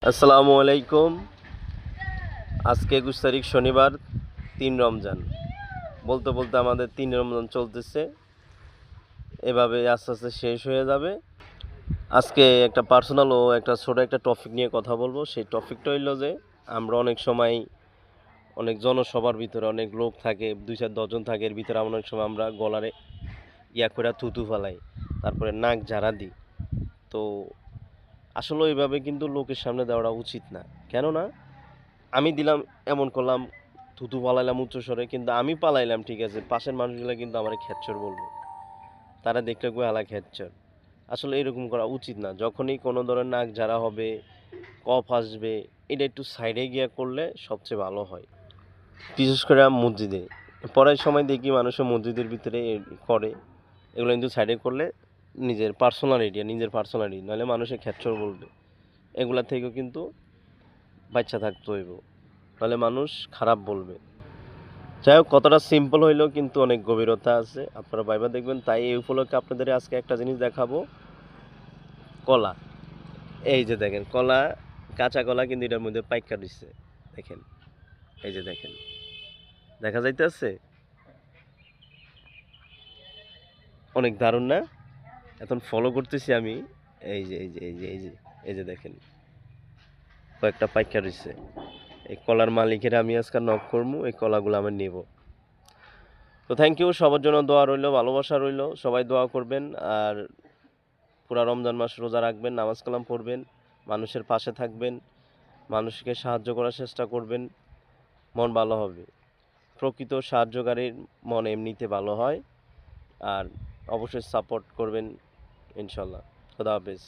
আসসালামু আলাইকুম। আজকে ২১ তারিখ শনিবার, ৩ রমজান। বলতে বলতে আমাদের ৩ রমজান চলতেছে, এভাবে আস্তে আস্তে শেষ হয়ে যাবে। আজকে একটা পার্সোনাল ও একটা ছোট একটা টপিক নিয়ে কথা বলবো। সেই টপিকটা হইল যে আমরা অনেক সময় অনেক জনসভার ভিতরে অনেক লোক থাকে, ২-৪ জন থাকে, এর ভিতরে অনেক সময় আমরা গলারে করে থুতু ফেলাই, তারপরে নাক ঝাড়া দিই। তো আসলে ওইভাবে কিন্তু লোকের সামনে দেওয়াটা উচিত না। কেননা আমি দিলাম, এমন করলাম, থুতু পালাইলাম উচ্চস্বরে, কিন্তু আমি পালাইলাম ঠিক আছে, পাশের মানুষগুলো কিন্তু আমার খেচ্চর বলবো, তারা দেখলে কই হালা খেচ্চর। আসলে এরকম করা উচিত না। যখনই কোনো ধরনের নাক ঝাড়া হবে, কফ আসবে, এটা একটু সাইডে গিয়ে করলে সবচেয়ে ভালো হয়। বিশেষ করে মসজিদে পড়ার সময় দেখি মানুষের মসজিদের ভিতরে করে, এগুলো কিন্তু সাইডে করলে নিজের পার্সোনালিটি নাহলে মানুষে খেচ্চর বলবে, এগুলা থেকেও কিন্তু বাচ্চা থাকতে হইব, নাহলে মানুষ খারাপ বলবে। যাই হোক, কথাটা সিম্পল হইলেও কিন্তু অনেক গভীরতা আছে, আপনারা ভাইবা দেখবেন। তাই এই উপলক্ষে আপনাদের আজকে একটা জিনিস দেখাবো, কলা। এই যে দেখেন কলা, কাঁচা কলা কিন্তু এটার মধ্যে পাইকা দিচ্ছে, দেখেন, এই যে দেখেন, দেখা যাইতেছে অনেক দারুণ না? এখন ফলো করতেছি আমি, এই যে এই যে এই যে এই যে এই যে দেখেন কয়েকটা পাইকা দিচ্ছে। এই কলার মালিকের আমি আজকে নক করবো, এই কলাগুলো আমি নেব। তো থ্যাংক ইউ, সবার জন্য দোয়া রইল, ভালোবাসা রইল, সবাই দোয়া করবেন। আর পুরা রমজান মাস রোজা রাখবেন, নামাজ কালাম পড়বেন, মানুষের পাশে থাকবেন, মানুষকে সাহায্য করার চেষ্টা করবেন, মন ভালো হবে। প্রকৃত সাহায্যকারীর মন এমনিতে ভালো হয়। আর অবশ্যই সাপোর্ট করবেন, ইনশাল্লাহ। খোদা হাফেজ।